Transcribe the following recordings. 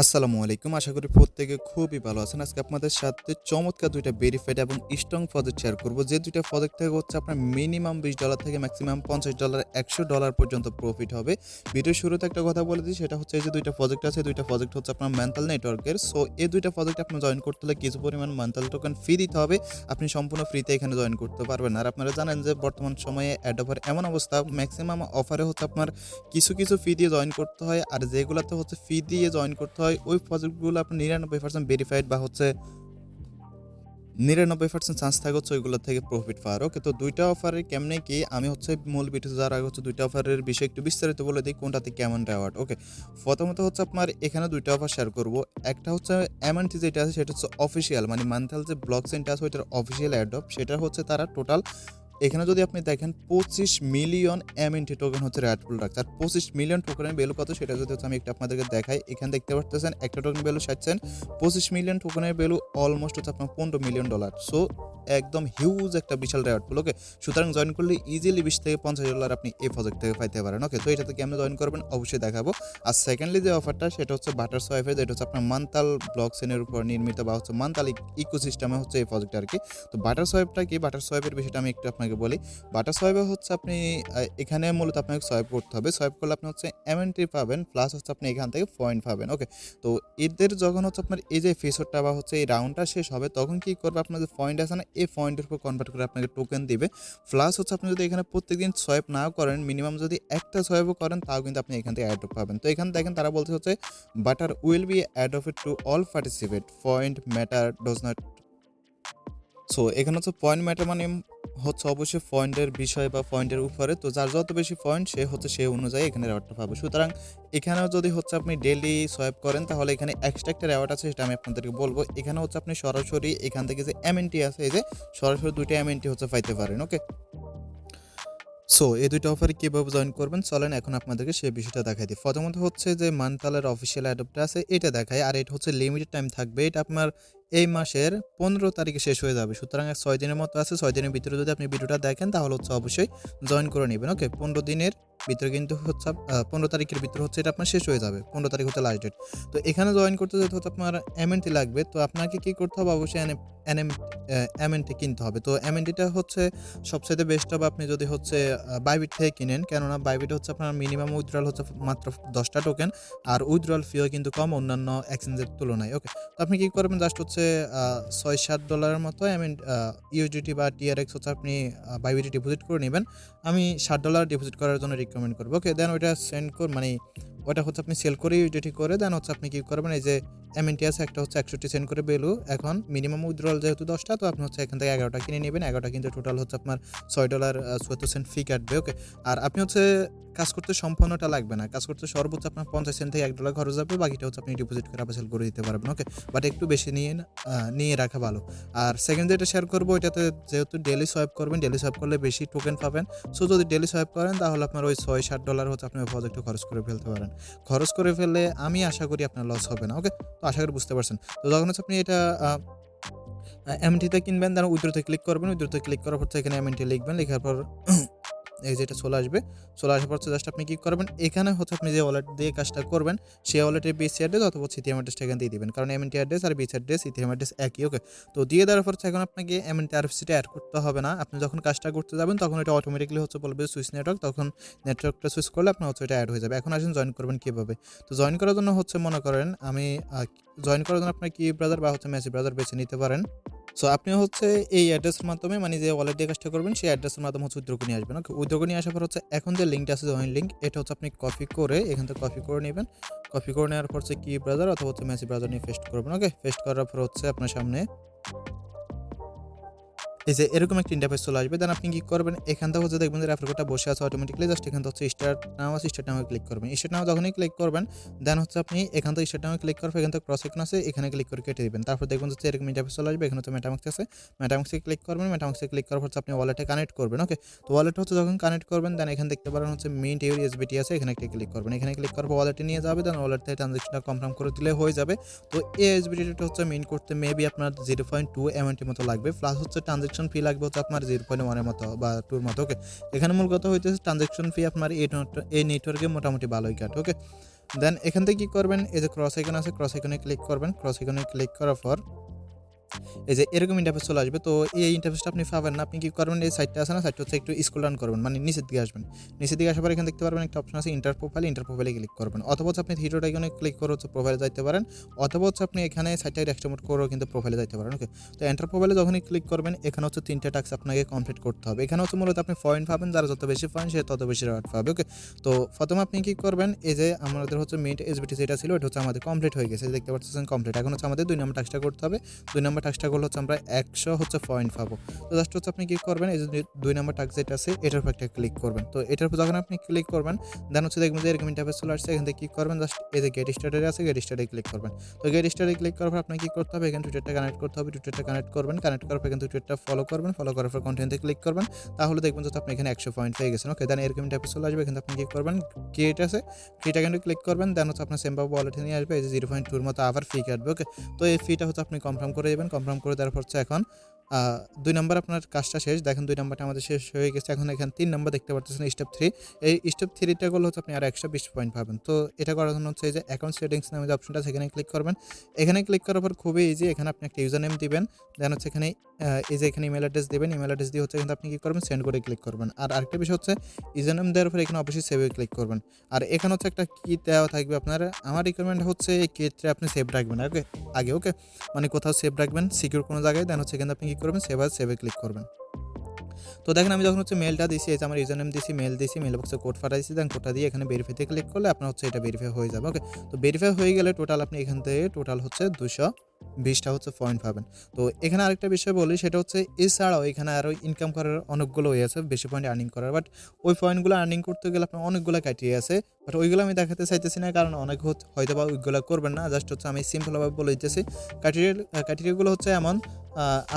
আসসালামু আলাইকুম। আশা করি প্রত্যেকে খুবই ভালো আছেন। আজকে আপনাদের সাথে চমৎকার ২ টা ভেরিফাইড এবং স্ট্রং প্রজেক্ট শেয়ার করব। যে ২ টা প্রজেক্ট থেকে হচ্ছে আপনার মিনিমাম $20 থেকে ম্যাক্সিমাম $50, $100 পর্যন্ত প্রফিট হবে। ভিডিওর শুরুতে একটা কথা বলে দিই, সেটা হচ্ছে এই যে ২ টা প্রজেক্ট আছে, ২ টা প্রজেক্ট হচ্ছে আপনার Mantle নেটওয়ার্কের। সো এই ২ টা প্রজেক্টে আপনি জয়েন করতে হলে কিছু পরিমাণ Mantle টোকেন ফি দিতে হবে। আপনি সম্পূর্ণ ফ্রিতে এখানে জয়েন করতে পারবেন। আর আপনারা জানেন যে বর্তমান সময়ে অ্যাড অফার এমন অবস্থা, ম্যাক্সিমাম অফারে হচ্ছে আপনার কিছু ফি দিয়ে জয়েন করতে হয়। আর যেগুলাতে হচ্ছে ফি দিয়ে জয়েন করতে হয় ওই প্রজেক্টগুলো আপনার 99% ভেরিফাইড বা হচ্ছে 99% চান্স থাকে হচ্ছে ওইগুলো থেকে প্রফিট পাওয়ার। ওকে, তো ২ টা অফারের কেমনে কি আমি হচ্ছে মূল ভিডিওতে যাওয়ার আগে হচ্ছে ২ টা অফারের বিষয়ে একটু বিস্তারিত বলে দিই কোনটাতে কেমন রেওয়ার্ড। ওকে, প্রথমত হচ্ছে আপনার এখানে ২ টা অফার শেয়ার করব। একটা হচ্ছে MNT যেটা আছে সেটা হচ্ছে অফিসিয়াল, মানে মান্থাল যে ব্লক চেইনটা আছে ওইটার অফিসিয়াল অ্যাডপ, সেটা হচ্ছে তারা টোটাল এখানে যদি আপনি দেখেন 25 মিলিয়ন MNT টোকেন হচ্ছে রেডফুল রাখছে। আর 25 মিলিয়ন টোকেনের ভ্যালু কত সেটা যদি হচ্ছে আমি একটু আপনাদেরকে দেখাই। এখানে দেখতে পারতেছেন একটা টোকেন ভ্যালু 60 সেন্ট, 25 মিলিয়ন টোকেনের ভ্যালু অলমোস্ট হচ্ছে আপনার $15 মিলিয়ন। সো একদম হিউজ একটা বিশাল রেওয়ার্ডফুল। ওকে, সুতরাং জয়েন করলে ইজিলি $20 থেকে $50 আপনি এই প্রজেক্ট থেকে পাইতে পারেন। ওকে, তো এটাতে কেমন জয়েন করবেন অবশ্যই দেখাবো। আর সেকেন্ডলি যে অফারটা সেটা হচ্ছে বাটার সোয়াইফে, যেটা হচ্ছে আপনার মান্তাল ব্লক চেইনের উপর নির্মিত বা হচ্ছে মান্তাল ইকোসিস্টেমে হচ্ছে এই প্রজেক্ট আর কি। তো বাটার সোয়াইপটা কি, বাটার সোয়াইপের বিষয়টা আমি একটু আপনাকে বলি। বাটার সোয়াইপে হচ্ছে আপনি এখানে মূলত আপনাকে সোয়াইপ করতে হবে। সোয়াইপ করলে আপনি হচ্ছে MNT পাবেন, প্লাস হচ্ছে আপনি এখান থেকে পয়েন্ট পাবেন। ওকে, তো এদের যখন হচ্ছে আপনার এই যে ফিসরটা বা হচ্ছে এই রাউন্ডটা শেষ হবে তখন কি করবে, আপনার যে পয়েন্ট আছে না এই পয়েন্টের উপর কনভার্ট করে আপনাকে টোকেন দিবে। প্লাস হচ্ছে আপনি যদি এখানে প্রত্যেকদিন সোয়াইপ নাও করেন, মিনিমাম যদি একটা সোয়াইপও করেন তাও কিন্তু আপনি এখান থেকে অ্যাড্রপ পাবেন। তো এখানে দেখেন তারা বলছে হচ্ছে butter will be adopted to all participate, point matter does not. So এখানে হচ্ছে পয়েন্ট ম্যাটার মানে হচ্ছে অবশ্যই পয়েন্টের বিষয় বা পয়েন্টের উপরে, তো যার যত বেশি পয়েন্ট সে হচ্ছে সে অনুযায়ী এখানে রেওয়ার্ডটা পাবে। সুতরাং এখানেও যদি হচ্ছে আপনি ডেইলি সোয়াইপ করেন তাহলে এখানে এক্সট্রা একটা রেওয়ার্ড আছে, সেটা আমি আপনাদেরকে বলবো। এখানে হচ্ছে আপনি সরাসরি এখান থেকে যে MNT আছে, এই যে সরাসরি 2টা MNT হচ্ছে পাইতে পারেন। ওকে, সো এই 2টা অফারে কীভাবে জয়েন করবেন চলেন এখন আপনাদেরকে সেই বিষয়টা দেখাই দিই। প্রথমত হচ্ছে যে মান্তালের অফিসিয়াল অ্যাডপ্টটা আছে এটা দেখায়, আর এটা হচ্ছে লিমিটেড টাইম থাকবে। এটা আপনার এই মাসের 15 তারিখে শেষ হয়ে যাবে। সুতরাং 6 দিনের মতো আছে। 6 দিনের ভিতরে যদি আপনি ভিডিওটা দেখেন তাহলে হচ্ছে অবশ্যই জয়েন করে নেবেন। ওকে, 15 দিনের ভিতরে কিন্তু হচ্ছে 15 তারিখের ভিতরে হচ্ছে এটা আপনার শেষ হয়ে যাবে। 15 তারিখ হচ্ছে লাস্ট ডেট। তো এখানে জয়েন করতে যেতে হচ্ছে আপনার MNT লাগবে। তো আপনাকে কি করতে হবে, অবশ্যই MNT কিনতে হবে। তো MNTটা হচ্ছে সবচাইতে বেস্ট হবে আপনি যদি হচ্ছে বাইবিট থেকে কিনেন, কেননা বাইবিট হচ্ছে আপনার মিনিমাম উইথড্রয়াল হচ্ছে মাত্র 10টা টোকেন, আর উইথড্রয়াল ফিও কিন্তু কম অন্যান্য এক্সচেঞ্জের তুলনায়। ওকে, তো আপনি কি করবেন, জাস্ট হচ্ছে $6-7 মতো ইউজিটি বা TRX হচ্ছে আপনি বাইবিটে ডিপোজিট করে নেবেন। আমি $60 ডিপোজিট করার জন্য রিকমেন্ড করবো। ওকে, দেন ওইটা সেন্ড মানে ওটা হচ্ছে আপনি সেল করে ইউজিটি করে দেন হচ্ছে আপনি কি করবেন, এই যে MNT আছে একটা হচ্ছে 61 সেন্ট করে ভ্যালু। এখন মিনিমাম উইথড্রয়াল যেহেতু 10টা, তো আপনি হচ্ছে এখান থেকে 11টা কিনে নেবেন। 11টা কিন্তু টোটাল হচ্ছে আপনার $6.74 ফি কাটবে। ওকে, আর আপনি হচ্ছে কাজ করতে সম্পূর্ণটা লাগবে না, কাজ করতে সর্বোচ্চ আপনার 50 সেন্ট থেকে $1 খরচ যাবে, বাকিটা হচ্ছে আপনি ডিপোজিট করে আবার সেল করে দিতে পারবেন। ওকে, বাট একটু বেশি নিয়ে রাখা ভালো। আর সেকেন্ড যেটা শেয়ার করবো, এটাতে যেহেতু ডেলি সোয়াইপ করবেন, ডেলি সোয়াইপ করলে বেশি টোকেন পাবেন। সো যদি ডেলি সোয়াইপ করেন তাহলে আপনার ওই $6-7 হচ্ছে আপনি ওই প্রজেক্টে খরচ করে ফেলতে পারেন। খরচ করে ফেললে আমি আশা করি আপনার লস হবে না। ওকে, তো আশা করি বুঝতে পারছেন। তো যখন হচ্ছে আপনি এটা MNT-তে কিনবেন, দেন উইথড্রতে ক্লিক করবেন। উইথড্রতে ক্লিক করার পর এখানে MNT লিখবেন, লেখার পর এই যে এটা চলে আসবে। চলে আসার পর জাস্ট আপনি কি করবেন, এখানে হচ্ছে আপনি যে ওয়ালেট দিয়ে কাজটা করবেন সেই ওয়ালেটের BC অ্যাড্রেস অথবা ইথিরিয়াম অ্যাড্রেসটা এখানে দিয়ে দিবেন, কারণ MNT অ্যাড্রেস আর BC অ্যাড্রেস ইথিরিয়াম অ্যাড্রেস একই। ওকে, তো দিয়ে দেওয়ার পর এখন আপনাকে MNT RFC-টা অ্যাড করতে হবে না। আপনি যখন কাজটা করতে যাবেন তখন এটা অটোমেটিক্যালি হচ্ছে বলবে সুইচ নেটওয়ার্ক, তখন নেটওয়ার্কটা সুইচ করলে আপনার হচ্ছে এটা অ্যাড হয়ে যাবে। এখন আসেন জয়েন করবেন কীভাবে। তো জয়েন করার জন্য হচ্ছে মনে করেন আমি জয়েন করার জন্য আপনার কি ব্রাউজার বা হচ্ছে মেসি ব্রাউজার বেছে নিতে পারেন। সো আপনি হচ্ছে এই অ্যাড্রেসের মাধ্যমে, মানে যে ওয়ালেট দিয়ে কাজটা করবেন সেই অ্যাড্রেসের মাধ্যমে হচ্ছে উইথড্র করে নিয়ে আসবেন। ওকে, উইথড্র করে নিয়ে আসার পর হচ্ছে এখন যে লিঙ্কটা আছে জয়েন লিঙ্ক, এটা হচ্ছে আপনি কপি করে এখান থেকে কপি করে নেবেন। কপি করে নেওয়ার পর হচ্ছে কি ব্রাউজার অথবা হচ্ছে মেসি ব্রাউজার নিয়ে পেস্ট করবেন। ওকে, পেস্ট করার পর হচ্ছে আপনার সামনে এই যে এরকম একটা ইন্টারফেস চলে আসবে। দেন আপনি কি করবেন, এখান থেকে হচ্ছে দেখবেন যে রেফার কোডটা বসে আছে অটোমেটিক্যালি, জাস্ট এখান থেকে হচ্ছে স্টার্ট নাও আছে, স্টার্ট নাও ক্লিক করবেন। স্টার্ট নাও যখনই ক্লিক করবেন দেন হচ্ছে আপনি এখান থেকে স্টার্ট নাও ক্লিক করার পর এখান থেকে ক্রস আইকন আছে, এখানে ক্লিক করে কেটে দিবেন। তারপর দেখবেন যে এরকম ইন্টারফেস চলে আসবে। এখানে তো মেটামাক্স আছে, মেটামাক্সে ক্লিক করবেন। মেটামাক্সে ক্লিক করার পর হচ্ছে আপনি ওয়ালেটে কানেক্ট করবেন। ওকে, তো ওয়ালেট হচ্ছে যখন কানেক্ট করবেন দেন এখানে দেখতে পারেন হচ্ছে মিন্ট ইউর এসবিটি আছে, এখানে একটা ক্লিক করবেন। এখানে ক্লিক করার পর ওয়ালেটে নিয়ে যাবে, দেন ওয়ালেট থেকে ট্রানজাকশনটা কনফার্ম করে দিলে হয়ে যাবে। তো এই এসবিটিটা হচ্ছে মিন্ট করতে মেবি আপনার 0.2 MNT মতো লাগবে, প্লাস হচ্ছে ট্রানজাকশন ফি লাগবে হচ্ছে আপনার 0.1 এর মতো বা 2 এর মতো। ওকে, এখানে মূল কথা হইতেছে ট্রানজাকশন ফি আপনার এই নেটওয়ার্কে মোটামুটি ভালোই কাটে। ওকে, দেন এখান থেকে কী করবেন, এই যে ক্রস আইকন আছে, ক্রস আইকনে ক্লিক করবেন। ক্রস আইকনে ক্লিক করার পর এই যে এরকম ইন্টারফেস চলে আসবে। তো এই ইন্টারফেসটা আপনি পাবেন না। আপনি কি করবেন, এই সাইডটা আছে না, সাইডটা হচ্ছে একটু স্ক্রল ডাউন করবেন, মানে নিচের দিকে আসবেন। নিচের দিকে আসার পর এখানে দেখতে পারবেন একটা অপশন আছে ইন্টার প্রোফাইলে ক্লিক করবেন। অথবা হচ্ছে আপনি থ্রি ডট আইকনে ক্লিক করে হচ্ছে প্রোফাইলে যাইতে পারেন, অথবা হচ্ছে আপনি এখানে সাইডটা এক্সট্রামোড করেও কিন্তু প্রোফাইলে যাইতে পারেন। ওকে, তো এন্টার প্রোফাইলে যখনই ক্লিক করবেন এখানে হচ্ছে 3টা টাস্ক আপনাকে কমপ্লিট করতে হবে। এখানে হচ্ছে মূলত আপনি পয়েন্ট পাবেন, যারা যত বেশি পয়েন্ট সে তত বেশি রেওয়ার্ড পাবে। ওকে, তো প্রথমে আপনি কি করবেন, এই যে আমাদের হচ্ছে মিন্ট এসবিটি যেটা ছিল এটা হচ্ছে আমাদের কমপ্লিট হয়ে গেছে, দেখতে পাচ্ছেন কমপ্লিট। এখন হচ্ছে আমাদের 2 নম্বর টাস্কটা করতে হবে। 2 নম্বর টাস্কটা করলে হচ্ছে আমরা 100 হচ্ছে পয়েন্ট পাবো। তো জাস্ট হচ্ছে আপনি কি করবেন, এই যে 2 নম্বর টাস্ক যেটা আছে এটার উপর একটা ক্লিক করবেন। তো এটার উপর যখন আপনি ক্লিক করবেন দেন হচ্ছে দেখবেন যে এরকম ইন্টারফেস চলে আসছে। এখান থেকে কি করবেন, জাস্ট এই যে গেট স্টার্টারে আছে, গেট স্টার্টে ক্লিক করবেন। তো গেট স্টার্টে ক্লিক করার পর আপনাকে কি করতে হবে, এখানে টুইটারটা কানেক্ট করতে হবে। টুইটারটা কানেক্ট করবেন, কানেক্ট করার পর কিন্তু টুইটারটা ফলো করবেন। ফলো করার পর কন্টিনিউতে ক্লিক করবেন, তাহলে দেখবেন যে আপনি এখানে 100 পয়েন্ট পেয়ে গেছেন। ওকে, দেন এরকম ইন্টারফেস চলে আসবে। এখানে আপনি কি করবেন, ক্রিয়েট আছে, ক্রিয়েট এখানে ক্লিক করবেন। দেন হচ্ছে আপনার সেমভাবে ওয়ালেটে নিয়ে আসবে, এই যে 0.2 মতো আবার ফি কাটবে। ওকে, তো এই ফিটা হচ্ছে আপনি কনফার্ম করে দেবেন। কনফার্ম করে দেওয়ার পর হচ্ছে এখন 2 নম্বর আপনার কাজটা শেষ। দেখেন 2 নম্বরটা আমাদের শেষ হয়ে গেছে। এখন এখানে 3 নম্বর দেখতে পাচ্ছেন স্টেপ 3। এই স্টেপ 3টা করলে হচ্ছে আপনি আর 120 পয়েন্ট পাবেন। তো এটা করার জন্য হচ্ছে এই যে অ্যাকাউন্ট সেটিংস নামে যে অপশনটা আছে এখানে ক্লিক করবেন। এখানে ক্লিক করার পর খুবই ইজি, এখানে আপনি একটা ইউজার নেম দিবেন। দেন হচ্ছে এখানে এই যে এখানে ইমেল অ্যাড্রেস দিবেন। ইমেল অ্যাড্রেস দিয়ে হচ্ছে কিন্তু আপনি কি করবেন, সেন্ড করে ক্লিক করবেন। আর আরেকটা বিষয় হচ্ছে ইউজার নেম দেওয়ার পর এখানে অবশ্যই সেভে ক্লিক করবেন। আর এখানে হচ্ছে একটা কি দেওয়া থাকবে আপনার, আমার রিকমেন্ড হচ্ছে এই ক্ষেত্রে আপনি সেভ রাখবেন আগে। ওকে, মানে কোথাও সেভ রাখবেন সিকিউর কোনো জায়গায়। দেন হচ্ছে কিন্তু আপনি কি করবেন, সেভে ক্লিক করবেন। তো দেখেন আমি যখন হচ্ছে মেলটা দিছি, এই যে আমার ইউজার নেম দিছি, মেল দিছি, মেল বক্সে কোড পাঠাইছি, দেন কোডটা দিয়ে এখানে ভেরিফাইতে ক্লিক করলে আপনার হচ্ছে এটা ভেরিফাই হয়ে যাবে। ওকে, তো ভেরিফাই হয়ে গেলে টোটাল আপনি এখান থেকে টোটাল হচ্ছে 220টা হচ্ছে পয়েন্ট পাবেন। তো এখানে আরেকটা বিষয় বলি, সেটা হচ্ছে এছাড়াও এখানে আরও ইনকাম করার অনেকগুলো ওয়ে আছে বেশি পয়েন্ট আর্নিং করার। বাট ওই পয়েন্টগুলো আর্নিং করতে গেলে আপনার অনেকগুলো ক্রাইটেরিয়া আছে, বাট ওইগুলো আমি দেখাতে চাইতেছি না, কারণ অনেক হয়তো বা ওইগুলো করবেন না। জাস্ট হচ্ছে আমি সিম্পলভাবে বলে দিতেছি। ক্রাইটেরিয়াগুলো হচ্ছে এমন,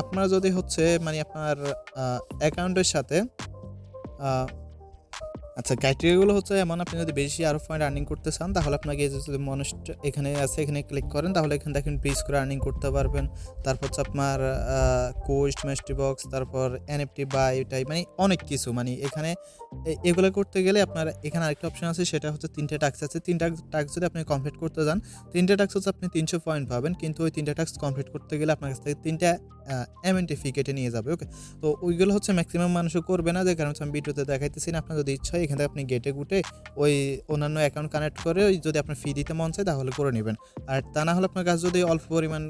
আপনার যদি হচ্ছে মানে আপনার অ্যাকাউন্টের সাথে আচ্ছা, ক্রাইটেরিয়াগুলো হচ্ছে এমন, আপনি যদি বেশি আরও পয়েন্ট আর্নিং করতে চান তাহলে আপনাকে এই যে যদি এখানে আছে এখানে ক্লিক করেন, তাহলে এখানে দেখেন ব্রিজ করে আর্নিং করতে পারবেন। তারপর হচ্ছে আপনার কোস্ট মাস্টি বক্স, তারপর এনএফটি বাই টাই, মানে অনেক কিছু, মানে এখানে এগুলো করতে গেলে আপনার এখানে আরেকটা অপশন আছে, সেটা হচ্ছে 3টে টাস্ক আছে। 3টা টাস্ক যদি আপনি কমপ্লিট করতে যান, 3টে টাস্ক হচ্ছে আপনি 300 পয়েন্ট পাবেন, কিন্তু ওই 3টে টাস্ক কমপ্লিট করতে গেলে আপনার কাছ থেকে 3টা MNT ফি কেটে নিয়ে যাবে। ওকে, তো ওইগুলো হচ্ছে ম্যাক্সিমাম মানুষও করবে না, যে কারণে আমি ভিডিওতে দেখাইতেছি না। আপনার যদি ইচ্ছা হয় এখানে আপনি গেটে গুটে ওই অন্যান্য অ্যাকাউন্ট কানেক্ট করে ওই যদি আপনার ফি দিতে মন চায় তাহলে করে নেবেন। আর তা না হলে আপনার কাছে যদি অল্প পরিমাণ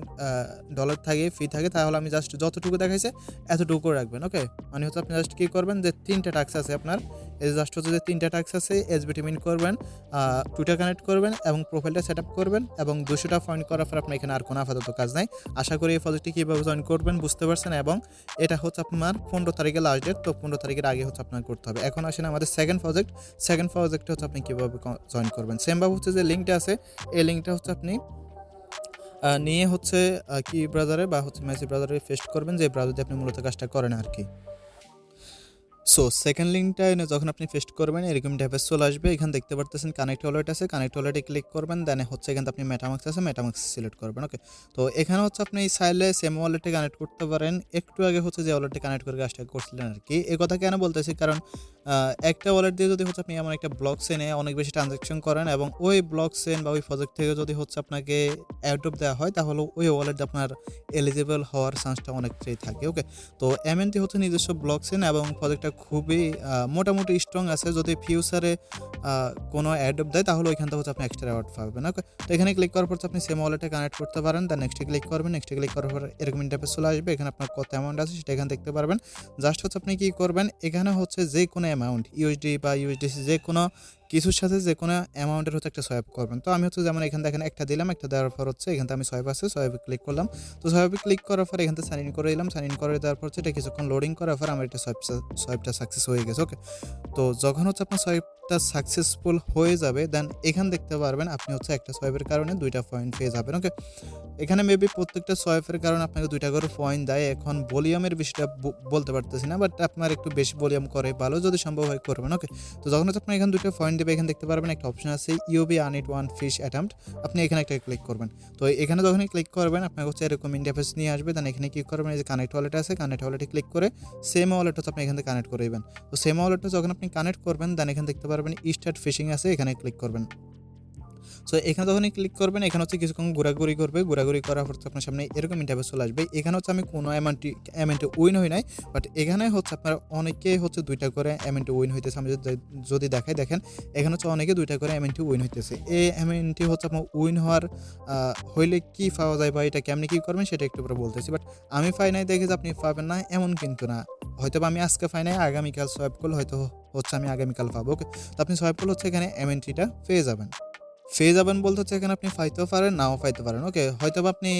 ডলার থাকে, ফি থাকে, তাহলে আমি জাস্ট যতটুকু দেখাইছে এতটুকু করে রাখবেন। ওকে, মানে হচ্ছে আপনি জাস্ট কী করবেন, যে 3টে টাস্ক আছে আপনার, এই জাস্ট হচ্ছে যে 3টে টাস্ক আছে, এসবিটি মিন করবেন, টুইটার কানেক্ট করবেন এবং প্রোফাইলটা সেট আপ করবেন, এবং 200টা পয়েন্ট করার পর আপনার এখানে আর কোনো আপাতত কাজ নাই। আশা করি এই প্রজেক্টটি কীভাবে জয়েন করবেন বুঝতে পারছেন, এবং এটা হচ্ছে আপনার 15 তারিখে লাস্ট ডেট। তো 15 তারিখের আগে হচ্ছে আপনার করতে হবে। এখন আসেন আমাদের সেকেন্ড প্রজেক্টটা হচ্ছে আপনি কীভাবে জয়েন করবেন। সেমভাবে হচ্ছে যে লিঙ্কটা আছে, এই লিঙ্কটা হচ্ছে আপনি নিয়ে হচ্ছে কি ব্রাউজারে বা হচ্ছে মেসি ব্রাউজারে পেস্ট করবেন, যে ব্রাউজার দিয়ে আপনি মূলত কাজটা করেন আর কি। সো সেকেন্ড লিঙ্কটা এনে যখন আপনি পেস্ট করবেন এরকম ইন্টারফেস চলে আসবে। এখানে দেখতে পারতেছেন কানেক্ট ওয়ালেট আছে, কানেক্ট ওয়ালেটে ক্লিক করবেন। দেন হচ্ছে এখানে আপনি মেটামাক্স আছে, মেটামাক্স সিলেক্ট করবেন। ওকে, তো এখানে হচ্ছে আপনি চাইলে সেম ওয়ালেটে কানেক্ট করতে পারেন। একটু আগে হচ্ছে যে ওয়ালেটে কানেক্ট করে কাজটা করছিলেন আর কি। এই কথা কেন বলতেছি, কারণ একটা ওয়ালেট দিয়ে যদি হচ্ছে আপনি এমন একটা ব্লক চেনে অনেক বেশি ট্রানজ্যাকশন করেন, এবং ওই ব্লক চেন বা ওই প্রজেক্ট থেকে যদি হচ্ছে আপনাকে এয়ারড্রপ দেওয়া হয়, তাহলে ওই ওয়ালেট আপনার এলিজিবল হওয়ার চান্সটা অনেকটাই থাকে। ওকে, তো এমএনটি হচ্ছে নিজস্ব ব্লক চেন এবং প্রজেক্টটা খুবই মোটামুটি স্ট্রং আছে। যদি ফিউচারে কোনো অ্যাডপ দেয় তাহলে ওইখান থেকে হচ্ছে আপনি এক্সট্রা অ্যাওয়ার্ড পাবেন। ওকে, তো এখানে ক্লিক করার পর আপনি সেম ওয়ালেটে কানেক্ট করতে পারেন। দেন নেক্সটে ক্লিক করবেন। নেক্সটে ক্লিক করার পর এরকম ইন্টারফেস চলে আসবে। এখানে আপনার কত অ্যামাউন্ট আছে সেটা এখানে দেখতে পারবেন। জাস্ট হচ্ছে আপনি কী করবেন, এখানে হচ্ছে যে কোনো অ্যামাউন্ট ইউএসডি বা ইউএসডিসি যে কোনো কিছুর সাথে যে কোনো অ্যামাউন্টের হচ্ছে একটা সোয়াইপ করবেন। তো আমি হচ্ছে যেমন এখানে দেখেন একটা দিলাম, একটা দেওয়ার পর হচ্ছে এখান থেকে আমি সোয়াইপ আছে, সোয়াইপে ক্লিক করলাম। তো সোয়াইপে ক্লিক করার পর এখান থেকে সাইন ইন করে দিলাম। সাইন ইন করে দেওয়ার পর হচ্ছে এটা কিছুক্ষণ লোডিং করার পর আমার এটা সোয়াইপটা সাকসেস হয়ে গেছে। ওকে, তো যখন হচ্ছে আপনার সোয়াইপটা সাকসেসফুল হয়ে যাবে, দেন এখান দেখতে পারবেন আপনি হচ্ছে একটা সোয়াইপের কারণে 2টা পয়েন্ট পেয়ে যাবেন। ওকে, এখানে মেবি প্রত্যেকটা সোয়াইপের কারণে আপনাকে 2টা করে পয়েন্ট দেয়। এখন ভলিউমের বিষয়টা বলতে পারতেছি না, বাট আপনার একটু বেশি ভলিউম করে ভালো, যদি সম্ভব হয় করবেন। ওকে, তো যখন হচ্ছে আপনার এখানে 2টা পয়েন্ট দেবে, এখানে দেখতে পারবেন একটা অপশন আছে ইউবি আনইট ওয়ান ফিশ অ্যাটেম্পট, আপনি এখানে একটা ক্লিক করবেন। তো এখানে যখনই ক্লিক করবেন আপনার হচ্ছে এরকম ইন্টারফেস নিয়ে আসবে। দেন এখানে কি করবেন, এই যে কানেক্ট ওয়ালেট আছে, কানেক্ট ওয়ালেটে ক্লিক করে সেম ওয়ালেট হচ্ছে আপনি এখান থেকে কানেক্ট করে দেবেন। তো সেম ওয়ালেটটা যখন আপনি কানেক্ট করবেন, দেন এখানে দেখতে পারবেন স্টার্ট ফিশিং আছে, এখানে ক্লিক করবেন। সো এখানে যখনই ক্লিক করবেন এখানে হচ্ছে কিছুক্ষণ ঘোরাঘুরি করবে, ঘোরাঘুরি করার পর আপনার সামনে এরকম ইন্টারফেস চলে আসবে। এখানে হচ্ছে আমি কোনো এমএনটি উইন হই নাই, বাট এখানে হচ্ছে আপনার অনেকে হচ্ছে 2টা করে এমএনটি উইন হইতেছে। আমি যদি দেখাই, দেখেন এখানে হচ্ছে অনেকে 2টা করে এমএনটি উইন হইতেছে। এই এমএনটি হচ্ছে আপনার উইন হওয়ার হইলে কি পাওয়া যায় বা এটা কেমনি কী করবেন সেটা একটু পরে বলতেছি। বাট আমি পাই নাই দেখে যে আপনি পাবেন না এমন কিন্তু না। হয়তো বা আমি আজকে পাই নাই, আগামীকাল সোয়াইপ করলে হয়তো হচ্ছে আমি আগামীকাল পাবো। ওকে, তো আপনি সোয়াইপ করলে হচ্ছে এখানে এমএনটিটা পেয়ে যাবেন। পেয়ে যাবেন বলতে হচ্ছে এখানে আপনি পাইতেও পারেন, নাও পাইতে পারেন। ওকে, হয়তোবা আপনি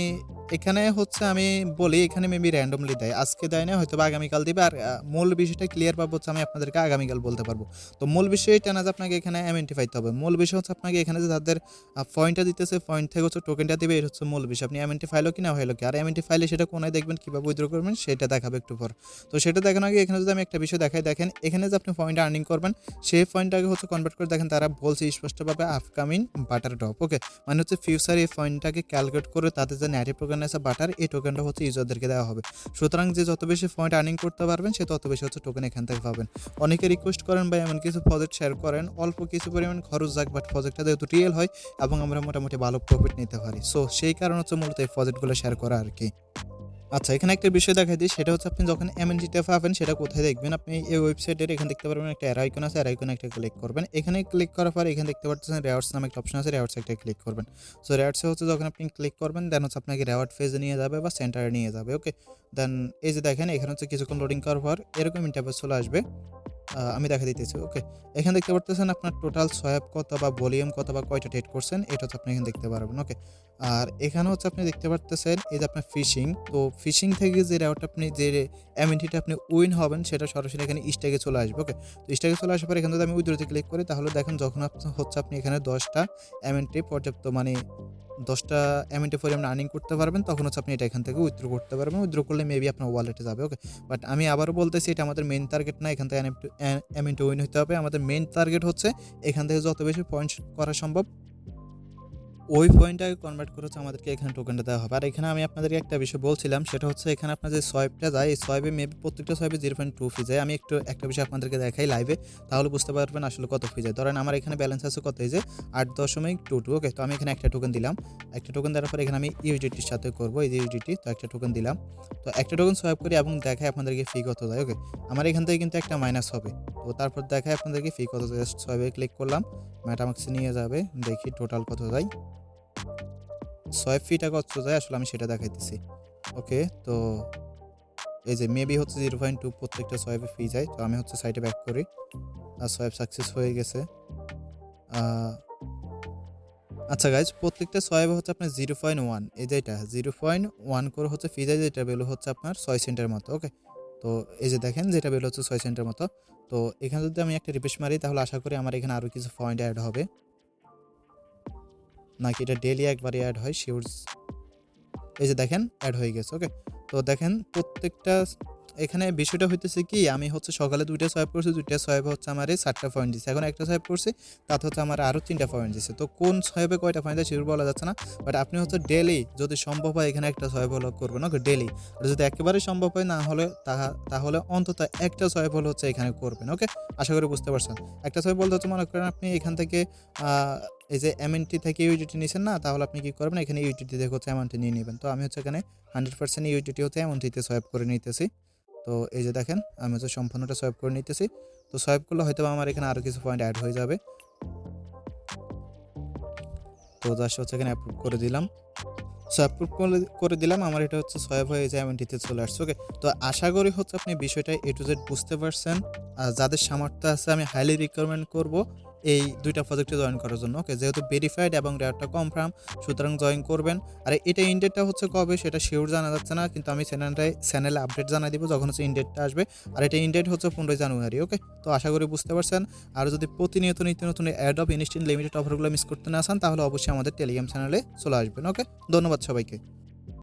এখানে হচ্ছে আমি বলি এখানে মেবি র্যান্ডমলি দেয়, আজকে দেয় না, হয়তোবা আগামীকাল দিবে। আর মূল বিষয়টা ক্লিয়ার পাবো হচ্ছে আমি আপনাদেরকে আগামীকাল বলতে পারবো। তো মূল বিষয় এটা না যে আপনাকে এখানে এমএনটি পাইতে হবে, মূল বিষয় হচ্ছে আপনাকে এখানে যে তাদের পয়েন্টটা দিতেছে, পয়েন্ট থেকে হচ্ছে টোকেনটা দিবে, এটা হচ্ছে মূল বিষয়। আপনি এমএনটি ফাইলও কি না হইলো কি, আর এমএনটি ফাইলে সেটা কোনায় দেখবেন, কীভাবে উইথড্র করবেন সেটা দেখাবে একটু পর। তো সেটা দেখানোর আগে এখানে যদি আমি একটা বিষয় দেখাই, দেখেন এখানে যে আপনি পয়েন্ট আর্নিং করবেন সেই পয়েন্টটাকে হচ্ছে কনভার্ট করে দেখেন তারা বলছে স্পষ্টভাবে আপকামিং বাটার ড্রপ। ওকে, মানে হচ্ছে ফিউচার এই পয়েন্টটাকে ক্যালকুলেট করে তাদের যে ন্যাটিভ টোকেন আছে বাটার, এই টোকেনটা হচ্ছে ইউজারদেরকে দেওয়া হবে। সুতরাং যে যত বেশি পয়েন্ট আর্নিং করতে পারবেন সে তত বেশি হচ্ছে টোকেন এখান থেকে পাবেন। অনেকে রিকোয়েস্ট করেন বা এমন কিছু প্রজেক্ট শেয়ার করেন, অল্প কিছু পরিমাণ খরচ যাক, বাট প্রজেক্টটা যেহেতু রিয়েল হয় এবং আমরা মোটামুটি ভালো প্রফিট নিতে পারি, সো সেই কারণ হচ্ছে মূলত এই প্রজেক্টগুলো শেয়ার করা আর কি। আচ্ছা, এখানে একটা বিষয় দেখাই দিই, সেটা হচ্ছে আপনি যখন এমএনটিটা পাবেন সেটা কোথায় দেখবেন। আপনি এই ওয়েবসাইটের এখানে দেখতে পারবেন একটা অ্যারো আইকন আছে, অ্যারো আইকনে একটা ক্লিক করবেন। এখানে ক্লিক করার পর এখানে দেখতে পাচ্ছেন রেওয়ার্ডস নামে একটা অপশন আছে, রেওয়ার্ডস একটা ক্লিক করবেন। সো রেওয়ার্ডসে হচ্ছে যখন আপনি ক্লিক করবেন দেন হচ্ছে আপনাকে রেওয়ার্ড ফেজে নিয়ে যাবে বা সেন্টারে নিয়ে যাবে। ওকে, দেন এই যে দেখেন এখানে হচ্ছে কিছুক্ষণ লোডিং করার পর এরকম ইন্টারফেস চলে আসবে। আমি দেখা দিতেছি। ওকে, এখানে দেখতে পারতেছেন আপনার টোটাল সোয়াপ কত বা ভলিউম কত বা কয়টা ট্রেড করছেন, এটা হচ্ছে আপনি এখানে দেখতে পারবেন। ওকে, আর এখানে হচ্ছে আপনি দেখতে পারতেছেন এই যে আপনার ফিশিং, তো ফিশিং থেকে যে রেওয়ার্ডটা আপনি যে এমএনটিটা আপনি উইন হবেন সেটা সরাসরি এখানে স্ট্যাকে চলে আসবে। ওকে, তো স্ট্যাকে চলে আসার পর এখানে যদি আমি উইথড্রতে ক্লিক করি তাহলে দেখেন যখন হচ্ছে আপনি এখানে 10টা এমএনটি পর্যাপ্ত মানে 10টা এমএনটি পরিমাণ আর্নিং করতে পারবেন, তখন হচ্ছে আপনি এটা এখান থেকে উইথড্র করতে পারবেন। উইথড্র করলে মেবি আপনার ওয়ালেটে যাবে। ওকে, বাট আমি আবারও বলতেছি এটা আমাদের মেইন টার্গেট না, এখান থেকে এমএনটি উইন হতে হবে। আমাদের মেইন টার্গেট হচ্ছে এখান থেকে যত বেশি পয়েন্ট করা সম্ভব ওই পয়েন্টটাকে কনভার্ট করে হচ্ছে আমাদেরকে এখানে টোকেনটা দেওয়া হবে। আর এখানে আমি আপনাদেরকে একটা বিষয় বলছিলাম, সেটা হচ্ছে এখানে আপনার যে সোয়াইপটা যায়, এই সোয়াইপে মেবি প্রত্যেকটা সোয়াইপে 0.2 ফি যায়। আমি একটা বিষয় আপনাদেরকে দেখাই লাইভে, তাহলে বুঝতে পারবেন আসলে কত ফি যায়। ধরেন আমার এখানে ব্যালেন্স আছে কত, এই যে 8.22। ওকে, তো আমি এখানে একটা টোকেন দিলাম। একটা টোকেন দেওয়ার পর এখানে আমি ইউজিটির সাথে করবো, এই যে ইউজিটি, তো একটা টোকেন দিলাম। তো একটা টোকেন সোয়াইপ করি এবং দেখায় আপনাদেরকে ফি কত যায়। ওকে, আমার এখান থেকে কিন্তু একটা মাইনাস হবে, তো তারপর দেখায় আপনাদেরকে ফি কত যায়। সোয়াইপে ক্লিক করলাম, মেটামাক্সে নিয়ে যাবে, দেখি টোটাল কত যায়। সোয়াইপ ফিটা কত যায় আসলে আমি সেটা দেখাইতেছি। ওকে, তো এই যে মেবি হচ্ছে 0.2 প্রত্যেকটা সোয়াইপে ফি যায়। তো আমি হচ্ছে সাইটে ব্যাক করি, আর সোয়াইপ সাকসেস হয়ে গেছে। আচ্ছা গাইজ, প্রত্যেকটা সোয়াইপে হচ্ছে আপনার 0.1, এই যে এটা 0.1 করে হচ্ছে ফি যায়, যেটা ভ্যালু হচ্ছে আপনার 6 সেন্টের মতো। ওকে, তো এই যে দেখেন যেটা ভ্যালু হচ্ছে 6 সেন্টের মতো। তো এখানে যদি আমি একটা রিফ্রেশ মারি তাহলে আশা করি আমার এখানে আরও কিছু পয়েন্ট অ্যাড হবে, নাকি এটা ডেলি একবারই অ্যাড হয় শিওর। এই যে দেখেন অ্যাড হয়ে গেছে। ওকে, তো দেখেন প্রত্যেকটা এখানে বিষয়টা হইতেছে কি, আমি হচ্ছে সকালে 2টা সোয়াইপ করছি, 2টা সোয়াইপে হচ্ছে আমার 7টা পয়েন্ট দিচ্ছে। এখন একটা সোয়াইপ করছি তাতে হচ্ছে আমার আরও 3টা পয়েন্ট দিচ্ছে। তো কোন সোয়াইপে কয়টা পয়েন্ট দেয় সেটা বলা যাচ্ছে না, বাট আপনি হচ্ছে ডেলি যদি সম্ভব হয় এখানে একটা সোয়াইপ হলো করবেন। ওকে, ডেলি। আর যদি একেবারে সম্ভব হয় না হলে তাহলে অন্তত একটা সোয়াইপ হলো হচ্ছে এখানে করবেন। ওকে, আশা করি বুঝতে পারছেন। একটা সোয়াইপ বলতে হচ্ছে মনে করেন আপনি এখান থেকে এই যে এমএনটি থেকে ইউডিটি নিছেন না, তাহলে আপনি কি করবেন এখানে ইউডিটি থেকে হচ্ছে এমএনটি নিয়ে নেবেন। তো আমি হচ্ছে এখানে 100% ইউডিটি হচ্ছে এমএনটিতে সোয়াইপ করে নিতেছি। তো এই যে দেখেন আমি হচ্ছে সম্পূর্ণটা সোয়াইপ করে নিতেছি। তো সোয়াইপ করলে হয়তো আমার এখানে আরও কিছু পয়েন্ট অ্যাড হয়ে যাবে। তো জাস্ট হচ্ছে এখানে অ্যাপ্রুভ করে দিলাম। সো অ্যাপ্রুভ করে দিলাম, আমার এটা হচ্ছে সোয়াইপ হয়ে যায় এমএনটিতে চলে আসছে। ওকে, তো আশা করি হচ্ছে আপনি বিষয়টা এ টু জেড বুঝতে পারছেন। আর যাদের সামর্থ্য আছে আমি হাইলি রিকমেন্ড করব এই 2টা প্রজেক্টে জয়েন করার জন্য। ওকে, যেহেতু ভেরিফাইড এবং রেয়ারটা কনফার্ম, সুতরাং জয়েন করবেন। আর এটা ইনডেটটা হচ্ছে কবে সেটা শিওর জানা যাচ্ছে না, কিন্তু আমি চ্যানেলে আপডেট জানাই দিব যখন হচ্ছে ইনডেটটা আসবে। আর এটা ইনডেট হচ্ছে 15 জানুয়ারি। ওকে, তো আশা করি বুঝতে পারছেন। আর যদি প্রতিনিয়ত নিত্য নতুন এয়ারড্রপ ইনস্ট্যান্ট লিমিটেড অফারগুলো মিস করতে না চান তাহলে অবশ্যই আমাদের টেলিগ্রাম চ্যানেলে চলে আসবেন। ওকে, ধন্যবাদ সবাইকে।